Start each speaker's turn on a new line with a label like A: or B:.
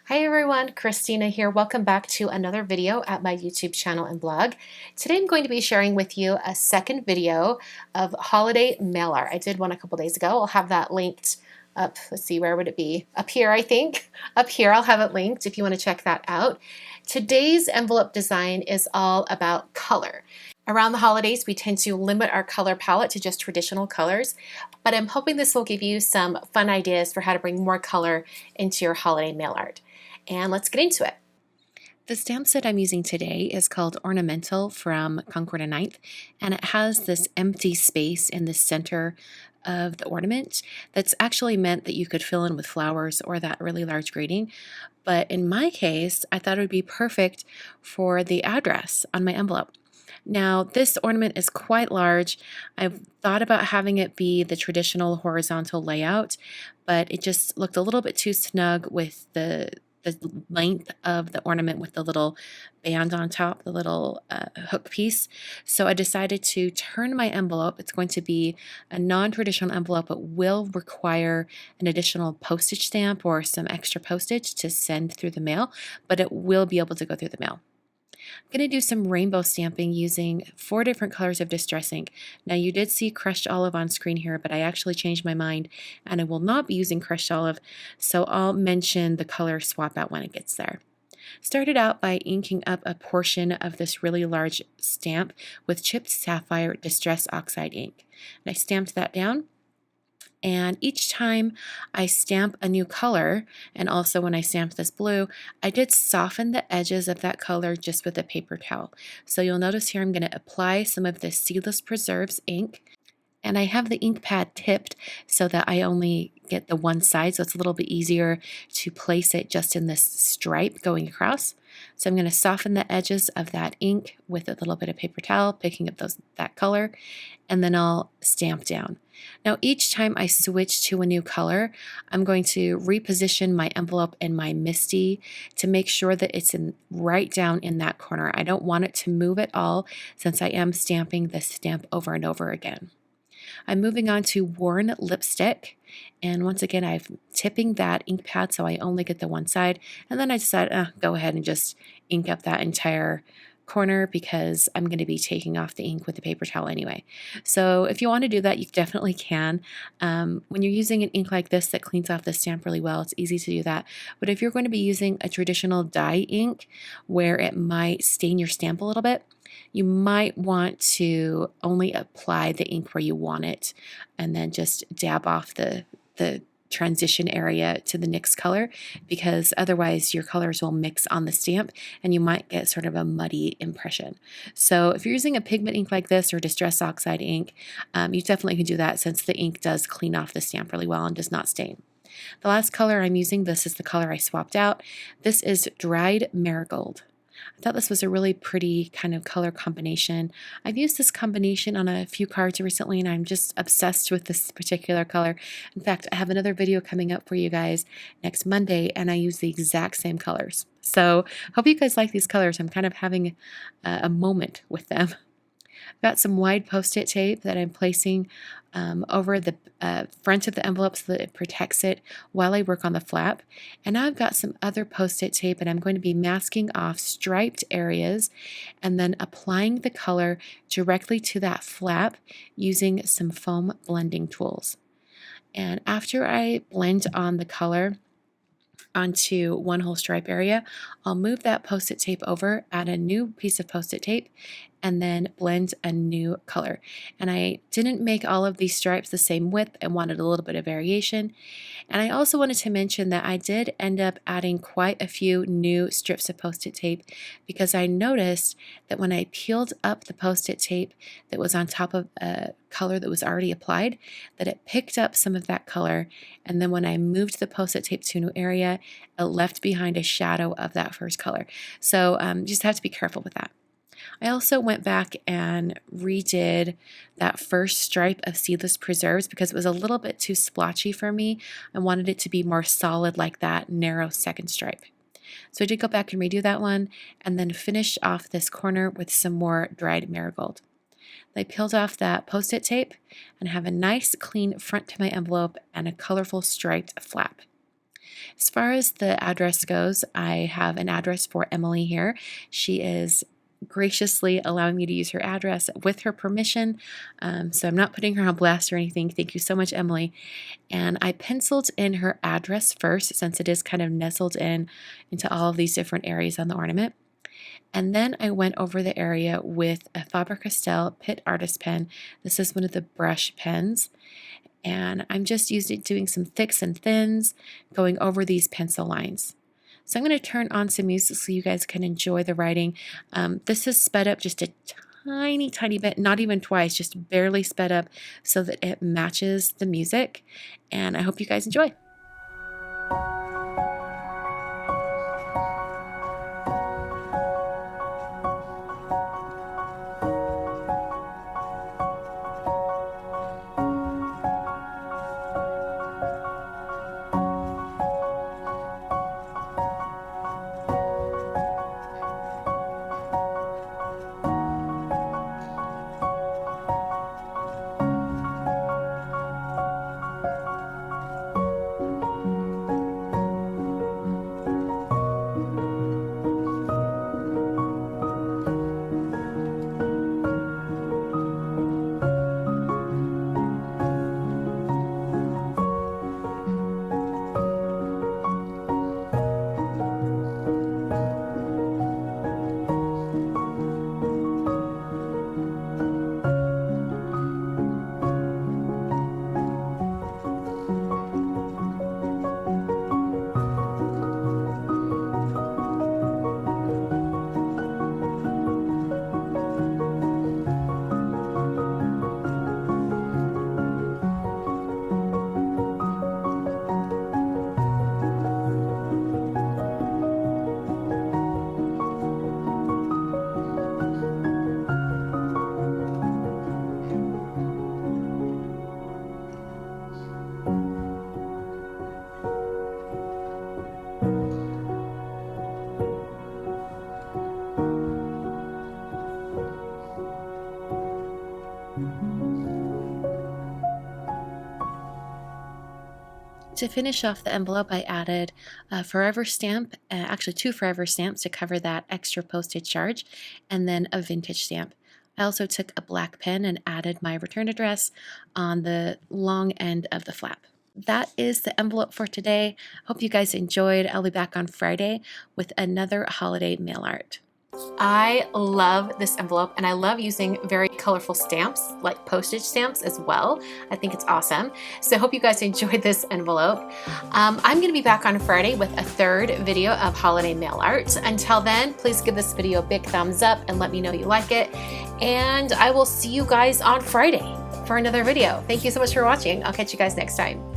A: Hi everyone, Christina here. Welcome back to another video at my YouTube channel and blog. Today I'm going to be sharing with you a second video of holiday mail art. I did one a couple days ago. I'll have that linked up. Let's see, where would it be? Up here, I think. Up here, I'll have it linked if you want to check that out. Today's envelope design is all about color. Around the holidays, we tend to limit our color palette to just traditional colors, but I'm hoping this will give you some fun ideas for how to bring more color into your holiday mail art. And let's get into it. The stamp set I'm using today is called Ornamental from Concord and Ninth, and it has this empty space in the center of the ornament that's actually meant that you could fill in with flowers or that really large grading. But in my case, I thought it would be perfect for the address on my envelope. Now, this ornament is quite large. I've thought about having it be the traditional horizontal layout, but it just looked a little bit too snug with the length of the ornament with the little band on top, the little hook piece. So I decided to turn my envelope. It's going to be a non-traditional envelope. It will require an additional postage stamp or some extra postage to send through the mail, but it will be able to go through the mail. I'm going to do some rainbow stamping using 4 different colors of distress ink. Now you did see crushed olive on screen here, but I actually changed my mind and I will not be using crushed olive, so I'll mention the color swap out when it gets there. Started out by inking up a portion of this really large stamp with chipped Sapphire Distress Oxide ink. And I stamped that down. And each time I stamp a new color, and also when I stamped this blue, I did soften the edges of that color just with a paper towel. So you'll notice here I'm going to apply some of this Seedless Preserves ink. And I have the ink pad tipped so that I only get the one side, so it's a little bit easier to place it just in this stripe going across. So I'm going to soften the edges of that ink with a little bit of paper towel, picking up that color, and then I'll stamp down. Now each time I switch to a new color, I'm going to reposition my envelope in my MISTI to make sure that it's right down in that corner. I don't want it to move at all since I am stamping this stamp over and over again. I'm moving on to Worn lipstick, and once again I'm tipping that ink pad so I only get the one side, and then I decide go ahead and just ink up that entire corner because I'm going to be taking off the ink with the paper towel anyway. So if you want to do that, you definitely can. When you're using an ink like this that cleans off the stamp really well, it's easy to do that. But if you're going to be using a traditional dye ink where it might stain your stamp a little bit, you might want to only apply the ink where you want it and then just dab off the transition area to the next color, because otherwise your colors will mix on the stamp and you might get sort of a muddy impression. So if you're using a pigment ink like this or Distress Oxide ink, you definitely can do that since the ink does clean off the stamp really well and does not stain. The last color I'm using, this is the color I swapped out. This is Dried Marigold. I thought this was a really pretty kind of color combination. I've used this combination on a few cards recently and I'm just obsessed with this particular color. In fact, I have another video coming up for you guys next Monday and I use the exact same colors. So hope you guys like these colors. I'm kind of having a moment with them. I've got some wide post-it tape that I'm placing over the front of the envelope so that it protects it while I work on the flap. And now I've got some other post-it tape and I'm going to be masking off striped areas and then applying the color directly to that flap using some foam blending tools. And after I blend on the color onto one whole stripe area, I'll move that post-it tape over, add a new piece of post-it tape, and then blend a new color. And I didn't make all of these stripes the same width. I wanted a little bit of variation. And I also wanted to mention that I did end up adding quite a few new strips of post-it tape because I noticed that when I peeled up the post-it tape that was on top of a color that was already applied, that it picked up some of that color. And then when I moved the post-it tape to a new area, it left behind a shadow of that first color. So you just have to be careful with that. I also went back and redid that first stripe of Seedless Preserves because it was a little bit too splotchy for me. I wanted it to be more solid like that narrow second stripe. So I did go back and redo that one and then finish off this corner with some more dried marigold. I peeled off that post-it tape and have a nice clean front to my envelope and a colorful striped flap.
B: As far as the address goes, I have an address for Emily here. She is graciously allowing me to use her address with her permission, so I'm not putting her on blast or anything. Thank you so much, Emily. And I penciled in her address first, since it is kind of nestled in into all of these different areas on the ornament. And then I went over the area with a Faber-Castell Pitt Artist pen. This is one of the brush pens. And I'm just doing some thicks and thins, going over these pencil lines. So I'm going to turn on some music so you guys can enjoy the writing. This is sped up just a tiny bit, not even twice, just barely sped up so that it matches the music. And I hope you guys enjoy. To finish off the envelope, I added a forever stamp, actually 2 forever stamps to cover that extra postage charge, and then a vintage stamp. I also took a black pen and added my return address on the long end of the flap. That is the envelope for today. Hope you guys enjoyed. I'll be back on Friday with another holiday mail art.
A: I love this envelope, and I love using very colorful stamps, like postage stamps as well. I think it's awesome. So I hope you guys enjoyed this envelope. I'm going to be back on Friday with a 3rd video of holiday mail art. Until then, please give this video a big thumbs up and let me know you like it. And I will see you guys on Friday for another video. Thank you so much for watching. I'll catch you guys next time.